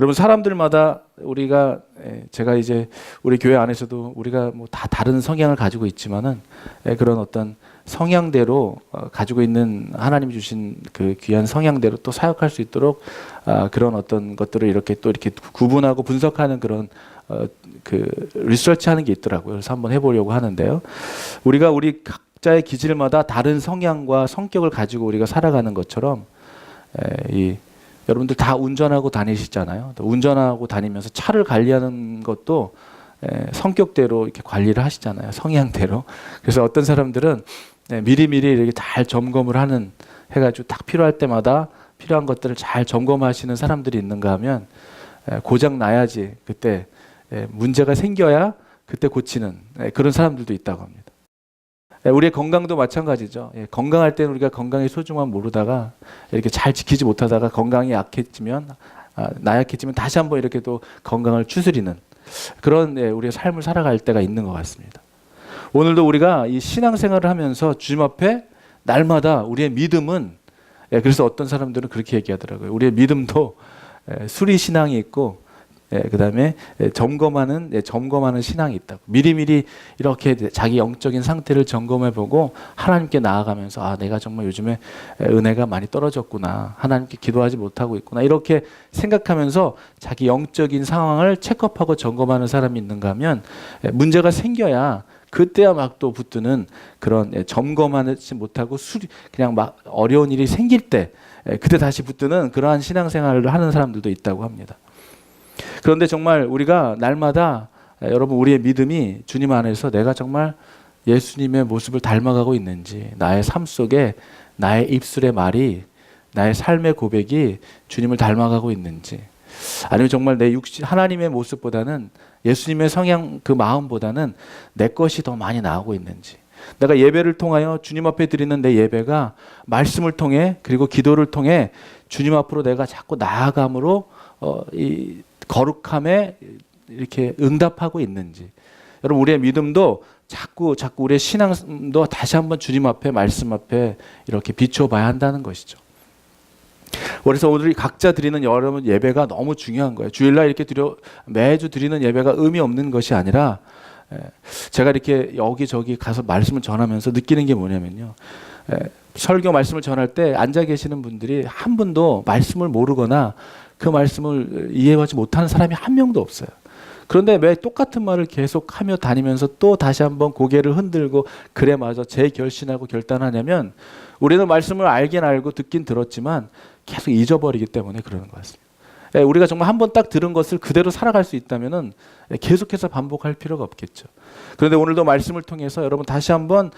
여러분 사람들마다 제가 이제 우리 교회 안에서도 우리가 뭐 다 다른 성향을 가지고 있지만은 그런 어떤 성향대로 가지고 있는 하나님이 주신 그 귀한 성향대로 또 사역할 수 있도록 그런 어떤 것들을 이렇게 또 이렇게 구분하고 분석하는 그런 그 리서치하는 게 있더라고요. 그래서 한번 해보려고 하는데요. 우리 각자의 기질마다 다른 성향과 성격을 가지고 우리가 살아가는 것처럼 여러분들 다 운전하고 다니시잖아요. 운전하고 다니면서 차를 관리하는 것도 성격대로 이렇게 관리를 하시잖아요. 성향대로. 그래서 어떤 사람들은 미리미리 이렇게 잘 점검을 해가지고 딱 필요할 때마다 필요한 것들을 잘 점검하시는 사람들이 있는가 하면 고장 나야지 그때 문제가 생겨야 그때 고치는 그런 사람들도 있다고 합니다. 우리의 건강도 마찬가지죠. 건강할 때는 우리가 건강의 소중함 모르다가 이렇게 잘 지키지 못하다가 건강이 나약해지면 다시 한번 이렇게 또 건강을 추스리는 그런 우리의 삶을 살아갈 때가 있는 것 같습니다. 오늘도 우리가 이 신앙생활을 하면서 주님 앞에 날마다 우리의 믿음은 그래서 어떤 사람들은 그렇게 얘기하더라고요. 우리의 믿음도 수리 신앙이 있고 그다음에 점검하는 신앙이 있다고. 미리미리 이렇게 자기 영적인 상태를 점검해보고 하나님께 나아가면서 내가 정말 요즘에 은혜가 많이 떨어졌구나. 하나님께 기도하지 못하고 있구나. 이렇게 생각하면서 자기 영적인 상황을 체크업하고 점검하는 사람이 있는가 하면 문제가 생겨야 그때야 막 또 붙드는 그런 점검하지 못하고 그냥 막 어려운 일이 생길 때 그때 다시 붙드는 그러한 신앙생활을 하는 사람들도 있다고 합니다. 그런데 정말 우리가 날마다 여러분 우리의 믿음이 주님 안에서 내가 정말 예수님의 모습을 닮아가고 있는지 나의 삶 속에 나의 입술의 말이 나의 삶의 고백이 주님을 닮아가고 있는지 아니면 정말 내 하나님의 모습보다는 예수님의 성향 그 마음보다는 내 것이 더 많이 나오고 있는지 내가 예배를 통하여 주님 앞에 드리는 내 예배가 말씀을 통해 그리고 기도를 통해 주님 앞으로 내가 자꾸 나아감으로 이 거룩함에 이렇게 응답하고 있는지 여러분 우리의 믿음도 자꾸 우리의 신앙도 다시 한번 주님 앞에 말씀 앞에 이렇게 비춰봐야 한다는 것이죠. 그래서 오늘 각자 드리는 여러분 예배가 너무 중요한 거예요. 주일날 이렇게 매주 드리는 예배가 의미 없는 것이 아니라 제가 이렇게 여기저기 가서 말씀을 전하면서 느끼는 게 뭐냐면요. 설교 말씀을 전할 때 앉아 계시는 분들이 한 분도 말씀을 모르거나 그 말씀을 이해하지 못하는 사람이 한 명도 없어요. 그런데 왜 똑같은 말을 계속 하며 다니면서 또 다시 한번 고개를 흔들고 그래 맞아 재결신하고 결단하냐면 우리는 말씀을 알긴 알고 듣긴 들었지만 계속 잊어버리기 때문에 그러는 것 같습니다. 우리가 정말 한번 딱 들은 것을 그대로 살아갈 수 있다면은 계속해서 반복할 필요가 없겠죠. 그런데 오늘도 말씀을 통해서 여러분 다시 한번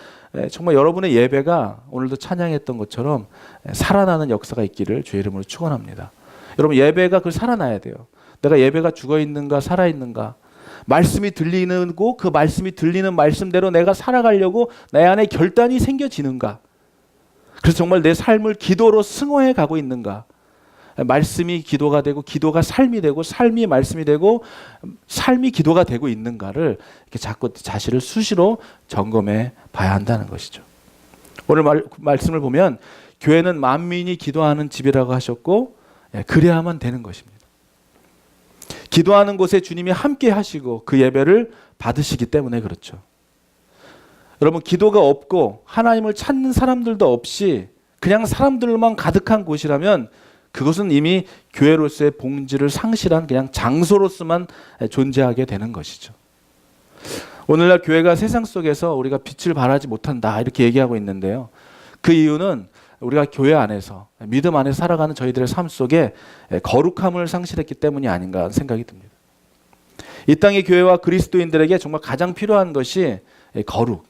정말 여러분의 예배가 오늘도 찬양했던 것처럼 살아나는 역사가 있기를 주의 이름으로 축원합니다. 여러분 예배가 살아나야 돼요. 내가 예배가 죽어있는가 살아있는가 말씀이 들리고 그 말씀이 들리는 말씀대로 내가 살아가려고 내 안에 결단이 생겨지는가 그래서 정말 내 삶을 기도로 승화해 가고 있는가 말씀이 기도가 되고 기도가 삶이 되고 삶이 말씀이 되고 삶이 기도가 되고 있는가를 이렇게 자꾸 자신을 수시로 점검해 봐야 한다는 것이죠. 오늘 말씀을 보면 교회는 만민이 기도하는 집이라고 하셨고 그래야만 되는 것입니다. 기도하는 곳에 주님이 함께 하시고 그 예배를 받으시기 때문에 그렇죠. 여러분 기도가 없고 하나님을 찾는 사람들도 없이 그냥 사람들만 가득한 곳이라면 그것은 이미 교회로서의 본질을 상실한 그냥 장소로서만 존재하게 되는 것이죠. 오늘날 교회가 세상 속에서 우리가 빛을 발하지 못한다 이렇게 얘기하고 있는데요. 그 이유는 우리가 교회 안에서 믿음 안에서 살아가는 저희들의 삶 속에 거룩함을 상실했기 때문이 아닌가 생각이 듭니다. 이 땅의 교회와 그리스도인들에게 정말 가장 필요한 것이 거룩,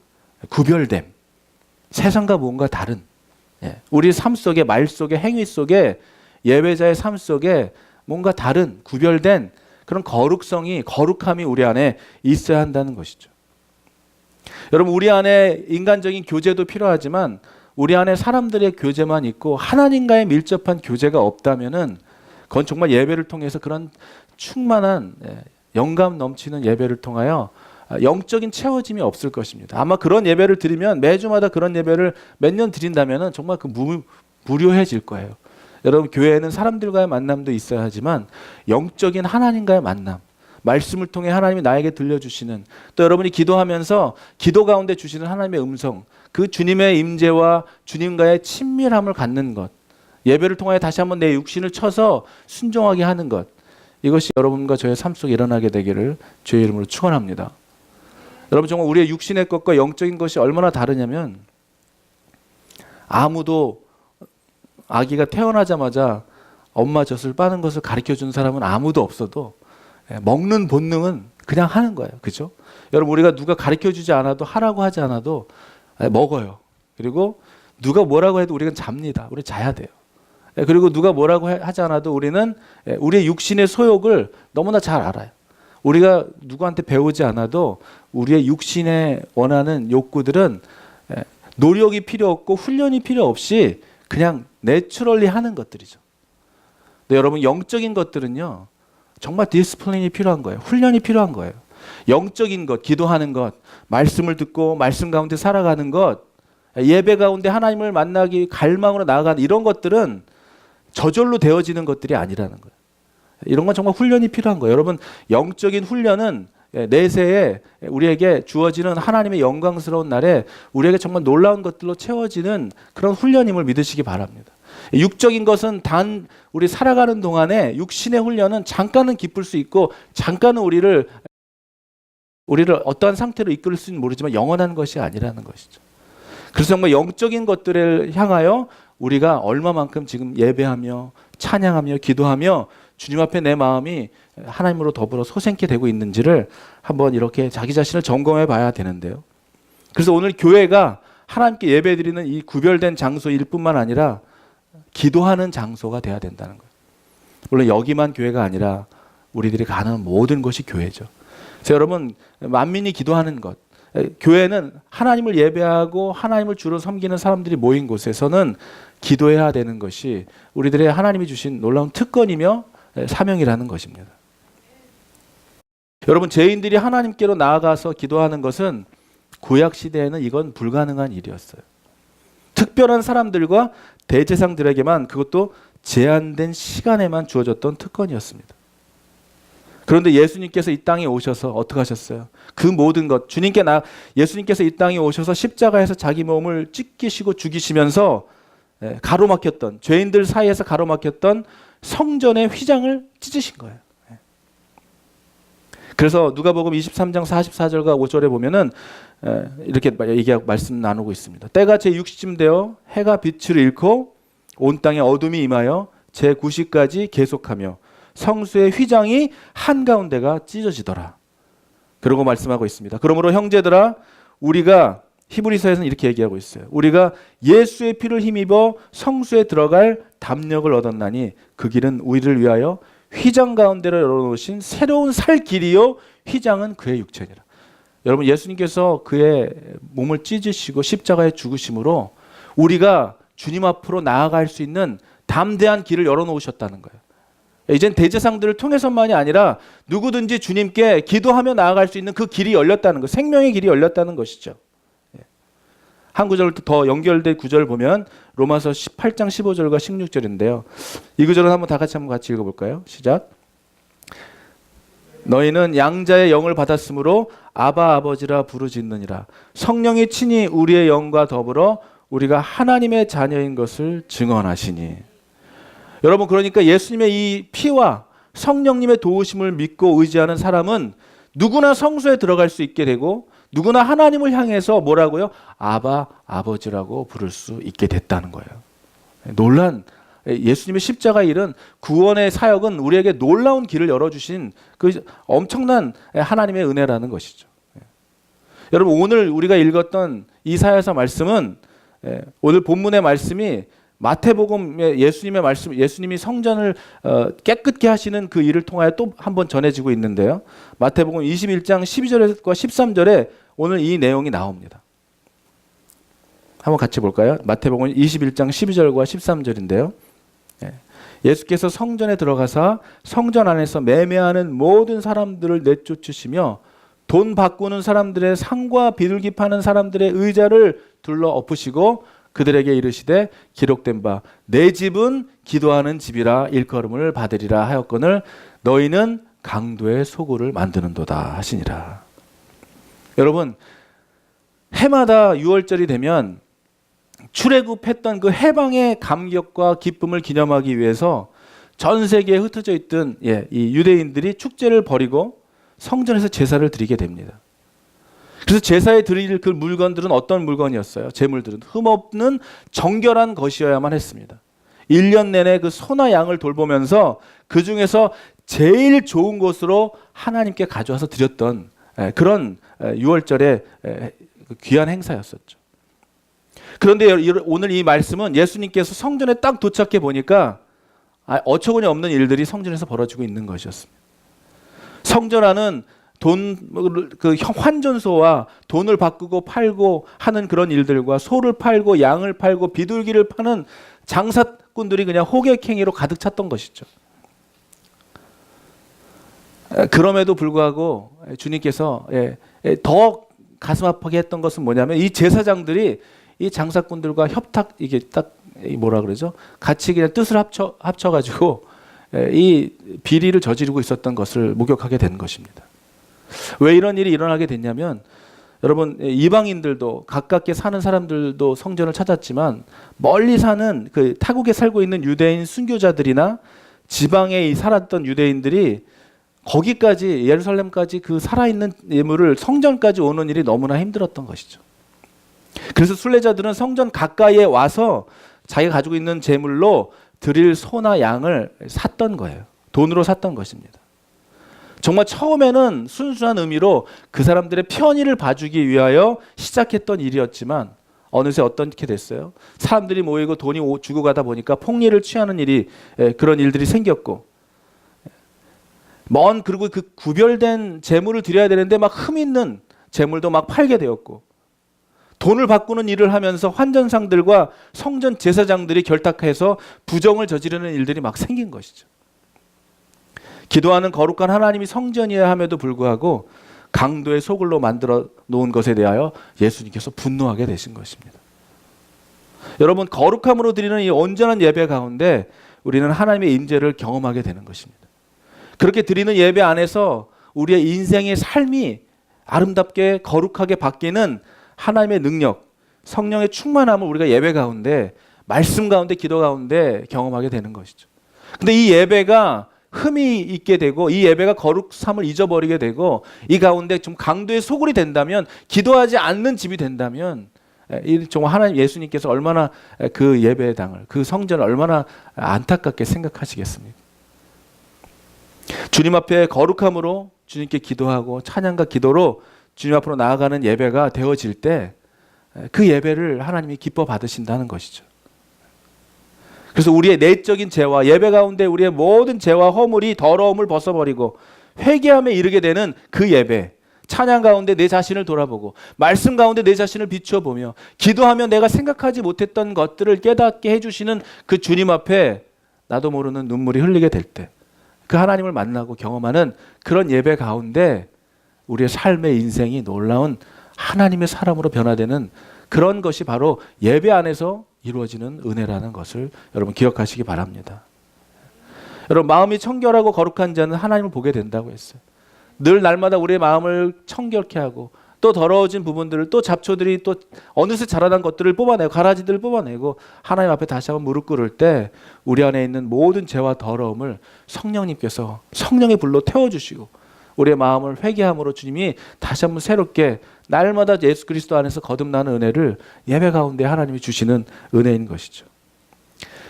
구별됨, 세상과 뭔가 다른 우리 삶 속에 말 속에 행위 속에 예배자의 삶 속에 뭔가 다른 구별된 그런 거룩함이 우리 안에 있어야 한다는 것이죠. 여러분 우리 안에 인간적인 교제도 필요하지만 우리 안에 사람들의 교제만 있고 하나님과의 밀접한 교제가 없다면은 그건 정말 예배를 통해서 그런 충만한 영감 넘치는 예배를 통하여 영적인 채워짐이 없을 것입니다. 아마 그런 예배를 드리면 매주마다 그런 예배를 몇 년 드린다면은 정말 무료해질 거예요. 여러분, 교회에는 사람들과의 만남도 있어야 하지만 영적인 하나님과의 만남, 말씀을 통해 하나님이 나에게 들려주시는, 또 여러분이 기도하면서 기도 가운데 주시는 하나님의 음성, 그 주님의 임재와 주님과의 친밀함을 갖는 것, 예배를 통하여 다시 한번 내 육신을 쳐서 순종하게 하는 것, 이것이 여러분과 저의 삶 속에 일어나게 되기를 주의 이름으로 축원합니다. 여러분, 정말 우리의 육신의 것과 영적인 것이 얼마나 다르냐면, 아무도 아기가 태어나자마자 엄마 젖을 빠는 것을 가르쳐준 사람은 아무도 없어도 먹는 본능은 그냥 하는 거예요. 그죠? 여러분, 우리가 누가 가르쳐주지 않아도, 하라고 하지 않아도 먹어요. 그리고 누가 뭐라고 해도 우리는 잡니다. 우리 자야 돼요. 그리고 누가 뭐라고 하지 않아도 우리는 우리의 육신의 소욕을 너무나 잘 알아요. 우리가 누구한테 배우지 않아도 우리의 육신에 원하는 욕구들은 노력이 필요 없고 훈련이 필요 없이 그냥 내추럴리 하는 것들이죠. 근데 여러분, 영적인 것들은요, 정말 디스플레인이 필요한 거예요. 훈련이 필요한 거예요. 영적인 것, 기도하는 것, 말씀을 듣고 말씀 가운데 살아가는 것, 예배 가운데 하나님을 만나기 갈망으로 나아가는 이런 것들은 저절로 되어지는 것들이 아니라는 거예요. 이런 건 정말 훈련이 필요한 거예요. 여러분, 영적인 훈련은 내세에 우리에게 주어지는 하나님의 영광스러운 날에 우리에게 정말 놀라운 것들로 채워지는 그런 훈련임을 믿으시기 바랍니다. 육적인 것은 단 우리 살아가는 동안에 육신의 훈련은 잠깐은 기쁠 수 있고 잠깐은 우리를 어떠한 상태로 이끌 수는 모르지만 영원한 것이 아니라는 것이죠. 그래서 정말 영적인 것들을 향하여 우리가 얼마만큼 지금 예배하며 찬양하며 기도하며 주님 앞에 내 마음이 하나님으로 더불어 솟게 되고 있는지를 한번 이렇게 자기 자신을 점검해 봐야 되는데요. 그래서 오늘 교회가 하나님께 예배드리는 이 구별된 장소일 뿐만 아니라 기도하는 장소가 돼야 된다는 거예요. 물론 여기만 교회가 아니라 우리들이 가는 모든 것이 교회죠. 그래서 여러분, 만민이 기도하는 것, 교회는 하나님을 예배하고 하나님을 주로 섬기는 사람들이 모인 곳에서는 기도해야 되는 것이 우리들의 하나님이 주신 놀라운 특권이며 사명이라는 것입니다. 여러분, 죄인들이 하나님께로 나아가서 기도하는 것은 구약 시대에는 이건 불가능한 일이었어요. 특별한 사람들과 대제사장들에게만, 그것도 제한된 시간에만 주어졌던 특권이었습니다. 그런데 예수님께서 이 땅에 오셔서 어떻게 하셨어요? 그 모든 것, 예수님께서 이 땅에 오셔서 십자가에서 자기 몸을 찢기시고 죽이시면서 가로막혔던, 죄인들 사이에서 가로막혔던 성전의 휘장을 찢으신 거예요. 그래서 누가복음 23장 44절과 5절에 보면은 이렇게 말씀 나누고 있습니다. 때가 제6시쯤 되어 해가 빛을 잃고 온 땅에 어둠이 임하여 제9시까지 계속하며 성수의 휘장이 한가운데가 찢어지더라. 그러고 말씀하고 있습니다. 그러므로 형제들아, 우리가, 히브리서에서는 이렇게 얘기하고 있어요. 우리가 예수의 피를 힘입어 성수에 들어갈 담력을 얻었나니 그 길은 우리를 위하여 휘장 가운데로 열어놓으신 새로운 살 길이요 휘장은 그의 육체니라. 여러분, 예수님께서 그의 몸을 찢으시고 십자가에 죽으심으로 우리가 주님 앞으로 나아갈 수 있는 담대한 길을 열어놓으셨다는 거예요. 이젠 대제사장들을 통해서만이 아니라 누구든지 주님께 기도하며 나아갈 수 있는 그 길이 열렸다는 것, 생명의 길이 열렸다는 것이죠. 한 구절 더 연결된 구절을 보면 로마서 18장 15절과 16절인데요. 이 구절은 한번 다 같이 읽어볼까요? 시작. 너희는 양자의 영을 받았으므로 아바 아버지라 부르짖느니라. 성령이 친히 우리의 영과 더불어 우리가 하나님의 자녀인 것을 증언하시니. 여러분, 그러니까 예수님의 이 피와 성령님의 도우심을 믿고 의지하는 사람은 누구나 성소에 들어갈 수 있게 되고 누구나 하나님을 향해서 뭐라고요? 아바 아버지라고 부를 수 있게 됐다는 거예요. 예수님의 십자가 일은, 구원의 사역은 우리에게 놀라운 길을 열어주신 그 엄청난 하나님의 은혜라는 것이죠. 여러분, 오늘 우리가 읽었던 이사야서 말씀은, 오늘 본문의 말씀이 마태복음의 예수님의 말씀, 예수님이 성전을 깨끗게 하시는 그 일을 통하여 또 한 번 전해지고 있는데요. 마태복음 21장 12절과 13절에 오늘 이 내용이 나옵니다. 한번 같이 볼까요? 마태복음 21장 12절과 13절인데요. 예수께서 성전에 들어가사 성전 안에서 매매하는 모든 사람들을 내쫓으시며 돈 바꾸는 사람들의 상과 비둘기 파는 사람들의 의자를 둘러 엎으시고 그들에게 이르시되 기록된 바 내 집은 기도하는 집이라 일컬음을 받으리라 하였거늘 너희는 강도의 소굴을 만드는도다 하시니라. 여러분, 해마다 6월절이 되면 출애굽했던 그 해방의 감격과 기쁨을 기념하기 위해서 전 세계에 흩어져 있던 이 유대인들이 축제를 벌이고 성전에서 제사를 드리게 됩니다. 그래서 제사에 드릴 그 물건들은 어떤 물건이었어요? 제물들은 흠없는 정결한 것이어야만 했습니다. 1년 내내 그 소나 양을 돌보면서 그 중에서 제일 좋은 것으로 하나님께 가져와서 드렸던 그런 6월절의 귀한 행사였었죠. 그런데 오늘 이 말씀은 예수님께서 성전에 딱 도착해 보니까 어처구니 없는 일들이 성전에서 벌어지고 있는 것이었습니다. 성전 안은 그 환전소와 돈을 바꾸고 팔고 하는 그런 일들과 소를 팔고 양을 팔고 비둘기를 파는 장사꾼들이 그냥 호객행위로 가득 찼던 것이죠. 그럼에도 불구하고 주님께서 더 가슴 아프게 했던 것은 뭐냐면 이 제사장들이 이 장사꾼들과 이게 딱 뭐라 그러죠? 같이 그냥 뜻을 합쳐가지고 이 비리를 저지르고 있었던 것을 목격하게 된 것입니다. 왜 이런 일이 일어나게 됐냐면 여러분, 이방인들도 가깝게 사는 사람들도 성전을 찾았지만 멀리 사는 그 타국에 살고 있는 유대인 순교자들이나 지방에 살았던 유대인들이 거기까지 예루살렘까지 그 살아있는 예물을 성전까지 오는 일이 너무나 힘들었던 것이죠. 그래서 순례자들은 성전 가까이에 와서 자기가 가지고 있는 제물로 드릴 소나 양을 샀던 거예요. 돈으로 샀던 것입니다. 정말 처음에는 순수한 의미로 그 사람들의 편의를 봐주기 위하여 시작했던 일이었지만 어느새 어떻게 됐어요? 사람들이 모이고 돈이 주고 가다 보니까 폭리를 취하는 일이 그런 일들이 생겼고 그리고 그 구별된 제물을 드려야 되는데 막 흠 있는 제물도 막 팔게 되었고 돈을 바꾸는 일을 하면서 환전상들과 성전 제사장들이 결탁해서 부정을 저지르는 일들이 막 생긴 것이죠. 기도하는 거룩한 하나님이 성전이어야 함에도 불구하고 강도의 소굴로 만들어 놓은 것에 대하여 예수님께서 분노하게 되신 것입니다. 여러분, 거룩함으로 드리는 이 온전한 예배 가운데 우리는 하나님의 임재를 경험하게 되는 것입니다. 그렇게 드리는 예배 안에서 우리의 인생의 삶이 아름답게 거룩하게 바뀌는 하나님의 능력, 성령의 충만함을 우리가 예배 가운데, 말씀 가운데, 기도 가운데 경험하게 되는 것이죠. 근데 이 예배가 흠이 있게 되고 이 예배가 거룩함을 잊어버리게 되고 이 가운데 좀 강도의 소굴이 된다면, 기도하지 않는 집이 된다면 정말 하나님 예수님께서 얼마나 그 예배당을, 그 성전을 얼마나 안타깝게 생각하시겠습니까? 주님 앞에 거룩함으로 주님께 기도하고 찬양과 기도로 주님 앞으로 나아가는 예배가 되어질 때 그 예배를 하나님이 기뻐 받으신다는 것이죠. 그래서 우리의 내적인 죄와 예배 가운데 우리의 모든 죄와 허물이 더러움을 벗어버리고 회개함에 이르게 되는 그 예배, 찬양 가운데 내 자신을 돌아보고 말씀 가운데 내 자신을 비추어 보며 기도하며 내가 생각하지 못했던 것들을 깨닫게 해주시는 그 주님 앞에 나도 모르는 눈물이 흘리게 될 때 그 하나님을 만나고 경험하는 그런 예배 가운데 우리의 삶의 인생이 놀라운 하나님의 사람으로 변화되는 그런 것이 바로 예배 안에서 이루어지는 은혜라는 것을 여러분 기억하시기 바랍니다. 여러분, 마음이 청결하고 거룩한 자는 하나님을 보게 된다고 했어요. 늘 날마다 우리의 마음을 청결케 하고 또 더러워진 부분들을, 또 잡초들이 또 어느새 자라난 것들을 뽑아내고 가라지들을 뽑아내고 하나님 앞에 다시 한번 무릎 꿇을 때 우리 안에 있는 모든 죄와 더러움을 성령님께서 성령의 불로 태워주시고 우리의 마음을 회개함으로 주님이 다시 한번 새롭게 날마다 예수 그리스도 안에서 거듭나는 은혜를 예배 가운데 하나님이 주시는 은혜인 것이죠.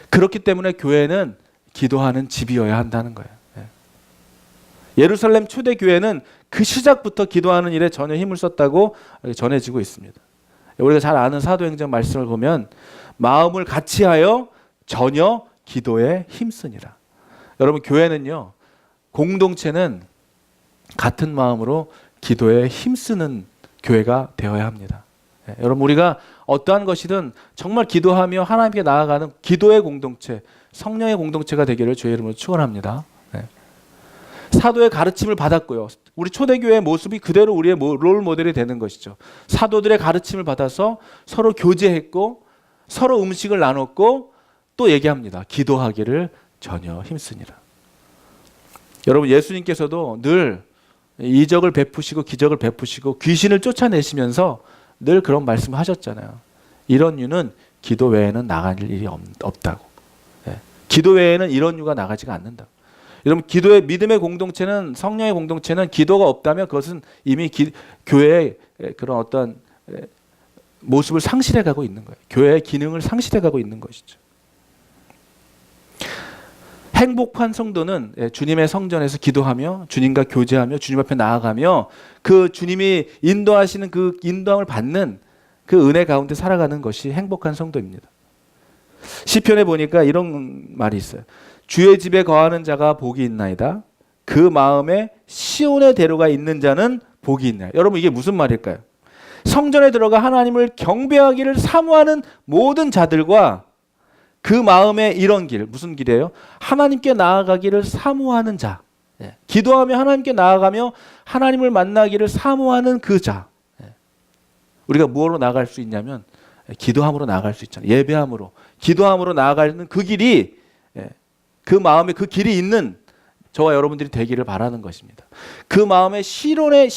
그렇기 때문에 교회는 기도하는 집이어야 한다는 거예요. 예루살렘 초대 교회는 그 시작부터 기도하는 일에 전혀 힘을 썼다고 전해지고 있습니다. 우리가 잘 아는 사도행전 말씀을 보면 마음을 같이하여 전혀 기도에 힘쓰니라. 여러분, 교회는요, 공동체는 같은 마음으로 기도에 힘쓰는 교회가 되어야 합니다. 여러분, 우리가 어떠한 것이든 정말 기도하며 하나님께 나아가는 기도의 공동체, 성령의 공동체가 되기를 주의 이름으로 축원합니다. 사도의 가르침을 받았고요. 우리 초대교회의 모습이 그대로 우리의 롤 모델이 되는 것이죠. 사도들의 가르침을 받아서 서로 교제했고 서로 음식을 나눴고 또 얘기합니다. 기도하기를 전혀 힘쓰니라. 여러분, 예수님께서도 늘 이적을 베푸시고 기적을 베푸시고 귀신을 쫓아내시면서 늘 그런 말씀을 하셨잖아요. 이런 유는 기도 외에는 나갈 일이 없다고. 예. 기도 외에는 이런 유가 나가지가 않는다. 여러분, 기도의 믿음의 공동체는, 성령의 공동체는 기도가 없다면 그것은 이미 교회의 그런 어떤 모습을 상실해가고 있는 거예요. 교회의 기능을 상실해가고 있는 것이죠. 행복한 성도는 주님의 성전에서 기도하며 주님과 교제하며 주님 앞에 나아가며 그 주님이 인도하시는 그 인도함을 받는 그 은혜 가운데 살아가는 것이 행복한 성도입니다. 시편에 보니까 이런 말이 있어요. 주의 집에 거하는 자가 복이 있나이다. 그 마음에 시온의 대로가 있는 자는 복이 있나요? 여러분, 이게 무슨 말일까요? 성전에 들어가 하나님을 경배하기를 사모하는 모든 자들과 그 마음에 이런 길, 무슨 길이에요? 하나님께 나아가기를 사모하는 자. 예. 기도하며 하나님께 나아가며 하나님을 만나기를 사모하는 그 자. 예. 우리가 무엇으로 나아갈 수 있냐면 기도함으로 나아갈 수 있잖아요. 예배함으로. 기도함으로 나아가는 그 길이, 그 마음에 그 길이 있는 저와 여러분들이 되기를 바라는 것입니다. 그 마음에 시온의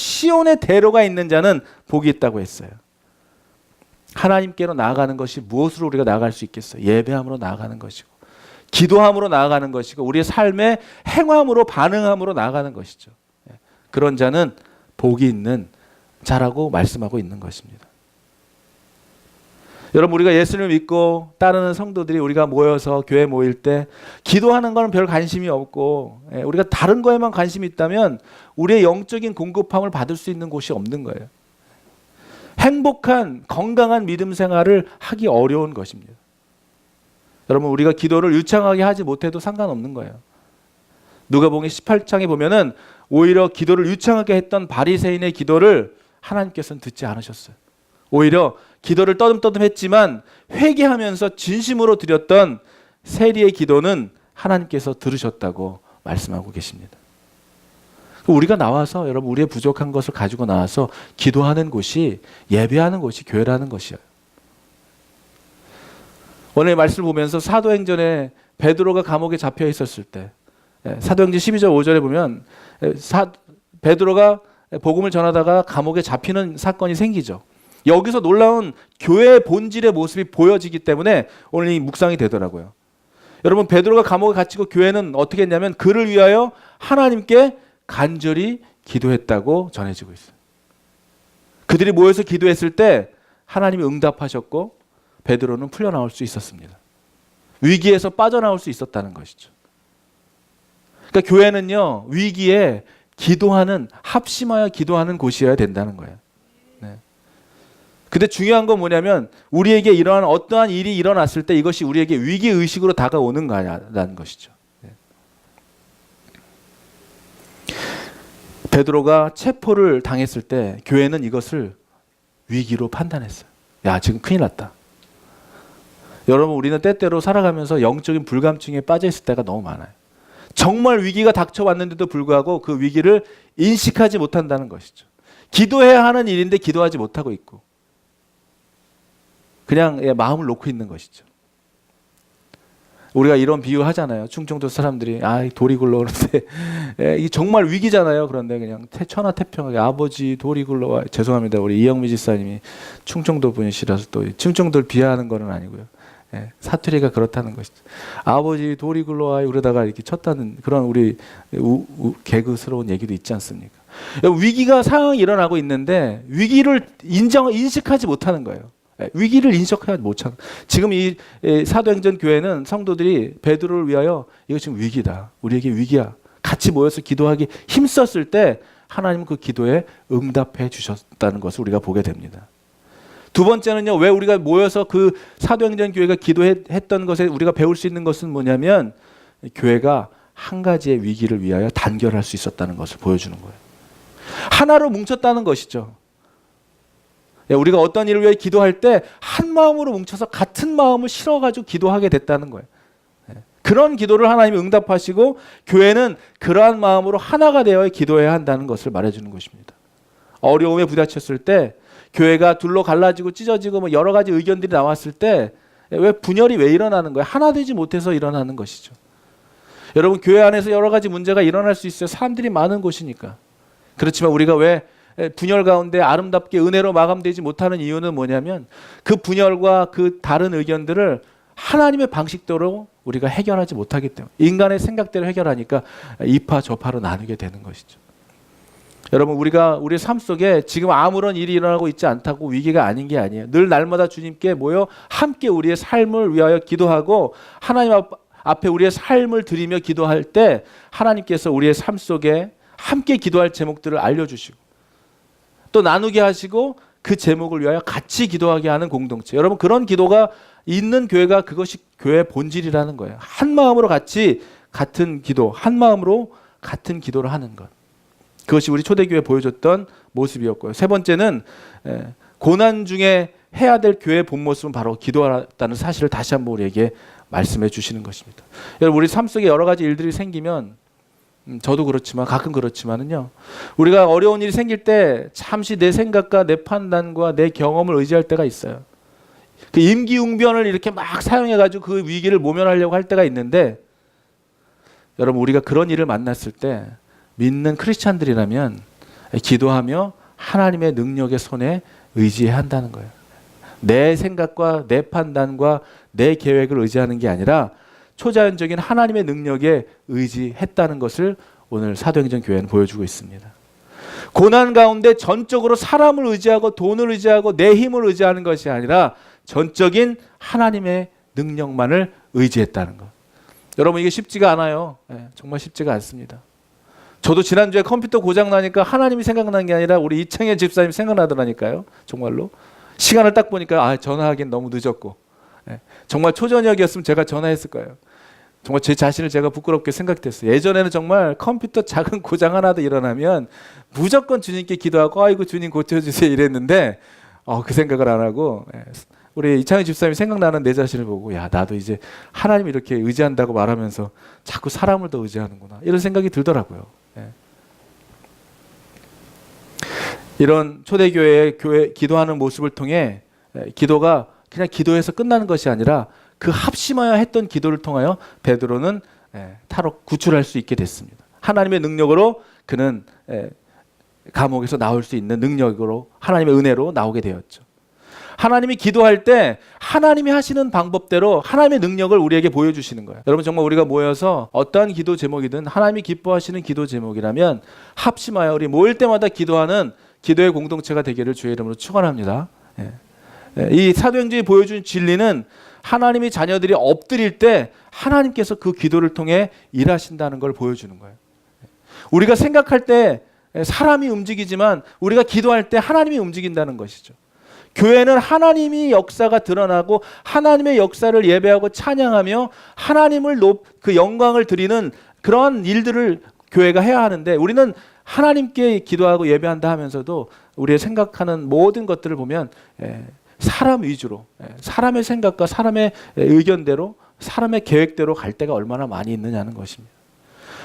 대로가 있는 자는 복이 있다고 했어요. 하나님께로 나아가는 것이 무엇으로 우리가 나아갈 수 있겠어요? 예배함으로 나아가는 것이고 기도함으로 나아가는 것이고 우리의 삶의 행함으로 반응함으로 나아가는 것이죠. 그런 자는 복이 있는 자라고 말씀하고 있는 것입니다. 여러분, 우리가 예수를 믿고 따르는 성도들이 우리가 모여서 교회 모일 때 기도하는 거는 별 관심이 없고 우리가 다른 거에만 관심이 있다면 우리의 영적인 공급함을 받을 수 있는 곳이 없는 거예요. 행복한 건강한 믿음 생활을 하기 어려운 것입니다. 여러분, 우리가 기도를 유창하게 하지 못해도 상관없는 거예요. 누가복음 18장에 보면은 오히려 기도를 유창하게 했던 바리새인의 기도를 하나님께서는 듣지 않으셨어요. 오히려 기도를 떠듬떠듬했지만 회개하면서 진심으로 드렸던 세리의 기도는 하나님께서 들으셨다고 말씀하고 계십니다. 우리가 나와서 여러분 우리의 부족한 것을 가지고 나와서 기도하는 곳이 예배하는 곳이 교회라는 것이에요. 오늘 말씀을 보면서 사도행전에 베드로가 감옥에 잡혀 있었을 때 사도행전 12절 5절에 보면 베드로가 복음을 전하다가 감옥에 잡히는 사건이 생기죠. 여기서 놀라운 교회의 본질의 모습이 보여지기 때문에 오늘 이 묵상이 되더라고요. 여러분, 베드로가 감옥에 갇히고 교회는 어떻게 했냐면 그를 위하여 하나님께 간절히 기도했다고 전해지고 있어요. 그들이 모여서 기도했을 때 하나님이 응답하셨고 베드로는 풀려나올 수 있었습니다. 위기에서 빠져나올 수 있었다는 것이죠. 그러니까 교회는요, 위기에 기도하는, 합심하여 기도하는 곳이어야 된다는 거예요. 근데 중요한 건 뭐냐면 우리에게 이러한 어떠한 일이 일어났을 때 이것이 우리에게 위기의식으로 다가오는 거냐라는 것이죠. 베드로가 체포를 당했을 때 교회는 이것을 위기로 판단했어요. 야, 지금 큰일 났다. 여러분, 우리는 때때로 살아가면서 영적인 불감증에 빠져 있을 때가 너무 많아요. 정말 위기가 닥쳐왔는데도 불구하고 그 위기를 인식하지 못한다는 것이죠. 기도해야 하는 일인데 기도하지 못하고 있고 그냥 마음을 놓고 있는 것이죠. 우리가 이런 비유 하잖아요. 충청도 사람들이 돌이 굴러오는데 이게 정말 위기잖아요. 그런데 그냥 천하태평하게 아버지 돌이 굴러와. 죄송합니다. 우리 이영미 지사님이 충청도 분이시라서 또 충청도를 비하하는 건 아니고요. 사투리가 그렇다는 것이죠. 아버지 돌이 굴러와 그러다가 이렇게 쳤다는 그런 우리 개그스러운 얘기도 있지 않습니까? 위기가 상황이 일어나고 있는데 위기를 인식하지 못하는 거예요. 위기를 인식하지 못하는. 지금 이 사도행전 교회는 성도들이 베드로를 위하여 이거 지금 위기다. 우리에게 위기야. 같이 모여서 기도하기 힘썼을 때 하나님은 그 기도에 응답해 주셨다는 것을 우리가 보게 됩니다. 두 번째는요, 왜 우리가 모여서 그 사도행전 교회가 기도했던 것에 우리가 배울 수 있는 것은 뭐냐면 교회가 한 가지의 위기를 위하여 단결할 수 있었다는 것을 보여주는 거예요. 하나로 뭉쳤다는 것이죠. 우리가 어떤 일을 위해 기도할 때 한 마음으로 뭉쳐서 같은 마음을 실어가지고 기도하게 됐다는 거예요. 그런 기도를 하나님이 응답하시고 교회는 그러한 마음으로 하나가 되어 기도해야 한다는 것을 말해주는 것입니다. 어려움에 부딪혔을 때 교회가 둘로 갈라지고 찢어지고 여러 가지 의견들이 나왔을 때 왜 분열이 왜 일어나는 거예요? 하나 되지 못해서 일어나는 것이죠. 여러분, 교회 안에서 여러 가지 문제가 일어날 수 있어요. 사람들이 많은 곳이니까. 그렇지만 우리가 왜 분열 가운데 아름답게 은혜로 마감되지 못하는 이유는 뭐냐면 그 분열과 그 다른 의견들을 하나님의 방식대로 우리가 해결하지 못하기 때문에, 인간의 생각대로 해결하니까 이파 저파로 나누게 되는 것이죠. 여러분, 우리가 우리 삶 속에 지금 아무런 일이 일어나고 있지 않다고 위기가 아닌 게 아니에요. 늘 날마다 주님께 모여 함께 우리의 삶을 위하여 기도하고 하나님 앞에 우리의 삶을 드리며 기도할 때 하나님께서 우리의 삶 속에 함께 기도할 제목들을 알려주시고 또 나누게 하시고 그 제목을 위하여 같이 기도하게 하는 공동체. 여러분, 그런 기도가 있는 교회가 그것이 교회의 본질이라는 거예요. 한 마음으로 같이 같은 기도, 한 마음으로 같은 기도를 하는 것. 그것이 우리 초대교회 보여줬던 모습이었고요. 세 번째는 고난 중에 해야 될 교회의 본 모습은 바로 기도하다는 사실을 다시 한번 우리에게 말씀해 주시는 것입니다. 여러분, 우리 삶 속에 여러 가지 일들이 생기면 저도 그렇지만 가끔 그렇지만은요, 우리가 어려운 일이 생길 때 잠시 내 생각과 내 판단과 내 경험을 의지할 때가 있어요. 그 임기응변을 이렇게 막 사용해가지고 그 위기를 모면하려고 할 때가 있는데, 여러분, 우리가 그런 일을 만났을 때 믿는 크리스찬들이라면 기도하며 하나님의 능력의 손에 의지해야 한다는 거예요. 내 생각과 내 판단과 내 계획을 의지하는 게 아니라 초자연적인 하나님의 능력에 의지했다는 것을 오늘 사도행전 교회는 보여주고 있습니다. 고난 가운데 전적으로 사람을 의지하고 돈을 의지하고 내 힘을 의지하는 것이 아니라 전적인 하나님의 능력만을 의지했다는 것. 여러분, 이게 쉽지가 않아요. 정말 쉽지가 않습니다. 저도 지난주에 컴퓨터 고장 나니까 하나님이 생각난 게 아니라 우리 이창현 집사님 생각나더라니까요. 정말로. 시간을 딱 보니까 전화하기엔 너무 늦었고, 정말 초저녁이었으면 제가 전화했을 거예요. 정말 제 자신을 제가 부끄럽게 생각했어요. 예전에는 정말 컴퓨터 작은 고장 하나도 일어나면 무조건 주님께 기도하고 아이고 주님 고쳐주세요 이랬는데 그 생각을 안 하고, 우리 이창희 집사님이 생각나는 내 자신을 보고, 야, 나도 이제 하나님 이렇게 의지한다고 말하면서 자꾸 사람을 더 의지하는구나, 이런 생각이 들더라고요. 이런 초대교회의 교회 기도하는 모습을 통해 기도가 그냥 기도해서 끝나는 것이 아니라 그 합심하여 했던 기도를 통하여 베드로는 탈옥 구출할 수 있게 됐습니다. 하나님의 능력으로 그는 감옥에서 나올 수 있는 능력으로, 하나님의 은혜로 나오게 되었죠. 하나님이 기도할 때 하나님이 하시는 방법대로 하나님의 능력을 우리에게 보여주시는 거예요. 여러분, 정말 우리가 모여서 어떠한 기도 제목이든 하나님이 기뻐하시는 기도 제목이라면 합심하여 우리 모일 때마다 기도하는 기도의 공동체가 되기를 주의 이름으로 축원합니다. 이 사도행전이 보여준 진리는 하나님이 자녀들이 엎드릴 때 하나님께서 그 기도를 통해 일하신다는 걸 보여주는 거예요. 우리가 생각할 때 사람이 움직이지만 우리가 기도할 때 하나님이 움직인다는 것이죠. 교회는 하나님이 역사가 드러나고 하나님의 역사를 예배하고 찬양하며 하나님을 그 영광을 드리는 그러한 일들을 교회가 해야 하는데, 우리는 하나님께 기도하고 예배한다 하면서도 우리의 생각하는 모든 것들을 보면 사람 위주로, 사람의 생각과 사람의 의견대로, 사람의 계획대로 갈 때가 얼마나 많이 있느냐는 것입니다.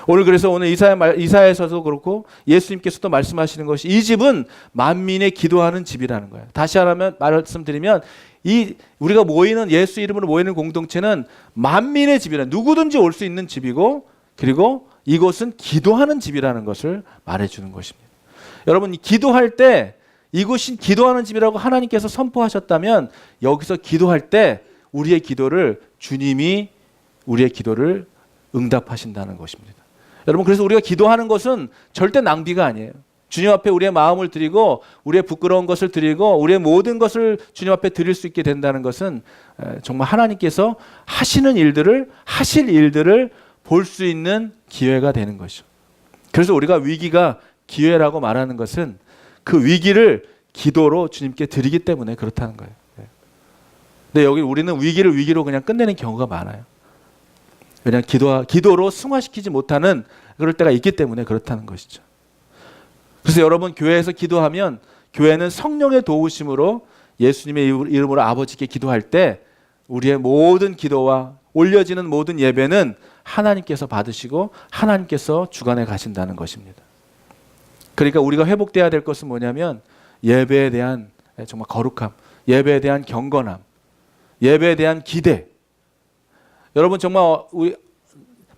오늘 그래서 오늘 이사야에서도 그렇고 예수님께서도 말씀하시는 것이 이 집은 만민의 기도하는 집이라는 거예요. 다시 하나만 말씀드리면 우리가 모이는, 예수 이름으로 모이는 공동체는 만민의 집이라, 누구든지 올 수 있는 집이고, 그리고 이곳은 기도하는 집이라는 것을 말해주는 것입니다. 여러분, 기도할 때 이곳이 기도하는 집이라고 하나님께서 선포하셨다면 여기서 기도할 때 우리의 기도를 주님이 우리의 기도를 응답하신다는 것입니다. 여러분, 그래서 우리가 기도하는 것은 절대 낭비가 아니에요. 주님 앞에 우리의 마음을 드리고 우리의 부끄러운 것을 드리고 우리의 모든 것을 주님 앞에 드릴 수 있게 된다는 것은 정말 하나님께서 하실 일들을 볼 수 있는 기회가 되는 것이죠. 그래서 우리가 위기가 기회라고 말하는 것은 그 위기를 기도로 주님께 드리기 때문에 그렇다는 거예요. 근데 여기 우리는 위기를 위기로 그냥 끝내는 경우가 많아요. 그냥 기도로 승화시키지 못하는 그럴 때가 있기 때문에 그렇다는 것이죠. 그래서 여러분, 교회에서 기도하면 교회는 성령의 도우심으로 예수님의 이름으로 아버지께 기도할 때 우리의 모든 기도와 올려지는 모든 예배는 하나님께서 받으시고 하나님께서 주관해 가신다는 것입니다. 그러니까 우리가 회복돼야 될 것은 뭐냐면 예배에 대한 정말 거룩함, 예배에 대한 경건함, 예배에 대한 기대. 여러분 정말 우리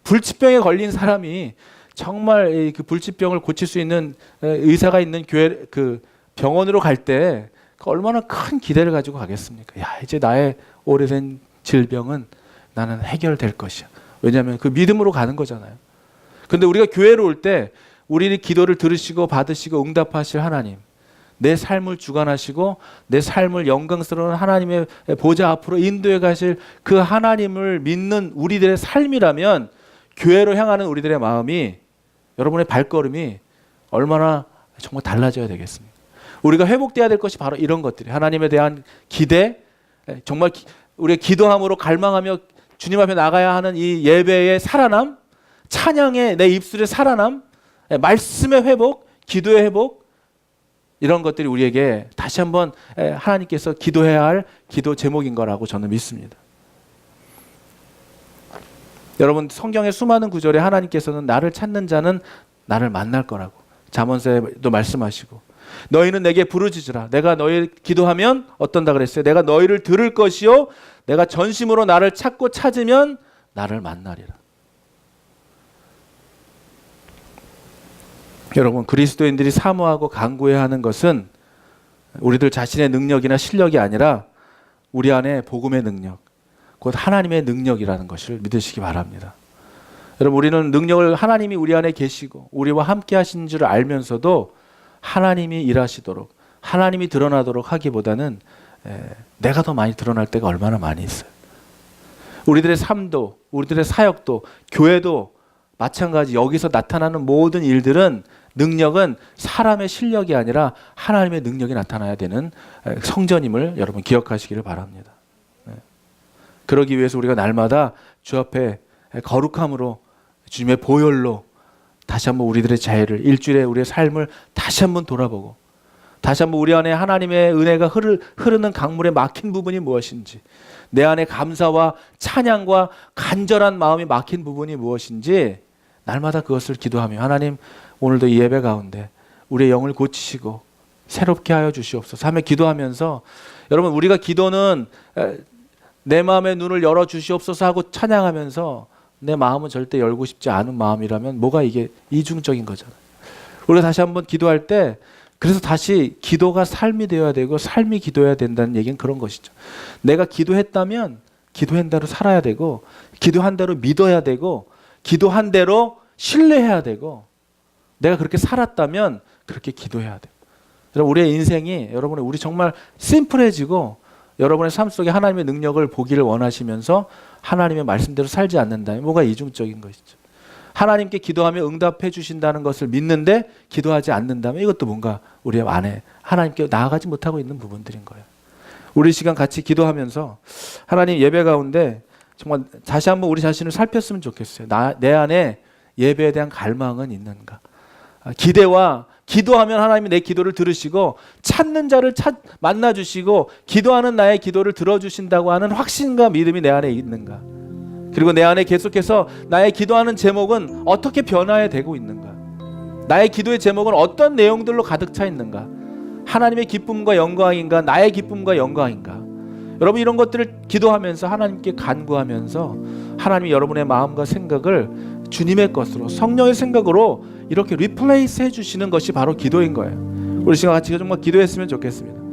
불치병에 걸린 사람이 정말 그 불치병을 고칠 수 있는 의사가 있는 교회 그 병원으로 갈 때 얼마나 큰 기대를 가지고 가겠습니까? 야, 이제 나의 오래된 질병은 나는 해결될 것이야. 왜냐하면 그 믿음으로 가는 거잖아요. 근데 우리가 교회로 올 때 우리 기도를 들으시고 받으시고 응답하실 하나님, 내 삶을 주관하시고 내 삶을 영광스러운 하나님의 보좌 앞으로 인도해 가실 그 하나님을 믿는 우리들의 삶이라면 교회로 향하는 우리들의 마음이, 여러분의 발걸음이 얼마나 정말 달라져야 되겠습니까? 우리가 회복돼야 될 것이 바로 이런 것들이, 하나님에 대한 기대, 정말 우리가 기도함으로 갈망하며 주님 앞에 나가야 하는 이 예배의 살아남, 찬양의 내 입술의 살아남, 말씀의 회복, 기도의 회복, 이런 것들이 우리에게 다시 한번 하나님께서 기도해야 할 기도 제목인 거라고 저는 믿습니다. 여러분, 성경의 수많은 구절에 하나님께서는 나를 찾는 자는 나를 만날 거라고 잠언서에도 말씀하시고, 너희는 내게 부르짖으라. 내가 너희 기도하면 어떤다 그랬어요? 내가 너희를 들을 것이요 내가 전심으로 나를 찾고 찾으면 나를 만나리라. 여러분, 그리스도인들이 사모하고 간구해야 하는 것은 우리들 자신의 능력이나 실력이 아니라 우리 안에 복음의 능력, 곧 하나님의 능력이라는 것을 믿으시기 바랍니다. 여러분, 우리는 능력을, 하나님이 우리 안에 계시고 우리와 함께 하신 줄 알면서도 하나님이 일하시도록, 하나님이 드러나도록 하기보다는 내가 더 많이 드러날 때가 얼마나 많이 있어요. 우리들의 삶도, 우리들의 사역도, 교회도 마찬가지. 여기서 나타나는 모든 일들은, 능력은 사람의 실력이 아니라 하나님의 능력이 나타나야 되는 성전임을 여러분 기억하시기를 바랍니다. 그러기 위해서 우리가 날마다 주 앞에 거룩함으로, 주님의 보혈로 다시 한번 우리들의 자유를, 일주일에 우리의 삶을 다시 한번 돌아보고, 다시 한번 우리 안에 하나님의 은혜가 흐르는 강물에 막힌 부분이 무엇인지, 내 안에 감사와 찬양과 간절한 마음이 막힌 부분이 무엇인지 날마다 그것을 기도하며, 하나님 오늘도 이 예배 가운데 우리의 영을 고치시고 새롭게 하여 주시옵소서 하며 기도하면서, 여러분, 우리가 기도는 내 마음의 눈을 열어 주시옵소서 하고 찬양하면서 내 마음은 절대 열고 싶지 않은 마음이라면 뭐가 이게 이중적인 거잖아요. 우리가 다시 한번 기도할 때, 그래서 다시 기도가 삶이 되어야 되고 삶이 기도해야 된다는 얘기는 그런 것이죠. 내가 기도했다면 기도한 대로 살아야 되고, 기도한 대로 믿어야 되고, 기도한 대로 신뢰해야 되고, 내가 그렇게 살았다면 그렇게 기도해야 돼요. 여러분, 우리의 인생이, 여러분의 우리 정말 심플해지고, 여러분의 삶 속에 하나님의 능력을 보기를 원하시면서 하나님의 말씀대로 살지 않는다면 뭐가 이중적인 것이죠. 하나님께 기도하며 응답해 주신다는 것을 믿는데 기도하지 않는다면 이것도 뭔가 우리 안에 하나님께 나아가지 못하고 있는 부분들인 거예요. 우리 시간 같이 기도하면서 하나님, 예배 가운데 정말 다시 한번 우리 자신을 살폈으면 좋겠어요. 내 안에 예배에 대한 갈망은 있는가? 기대와, 기도하면 하나님이 내 기도를 들으시고 찾는 자를 만나주시고 기도하는 나의 기도를 들어주신다고 하는 확신과 믿음이 내 안에 있는가? 그리고 내 안에 계속해서 나의 기도하는 제목은 어떻게 변화해 되고 있는가? 나의 기도의 제목은 어떤 내용들로 가득 차 있는가? 하나님의 기쁨과 영광인가? 나의 기쁨과 영광인가? 여러분, 이런 것들을 기도하면서 하나님께 간구하면서 하나님이 여러분의 마음과 생각을 주님의 것으로, 성령의 생각으로 이렇게 리플레이스 해주시는 것이 바로 기도인 거예요. 우리 시간 같이 정말 기도했으면 좋겠습니다.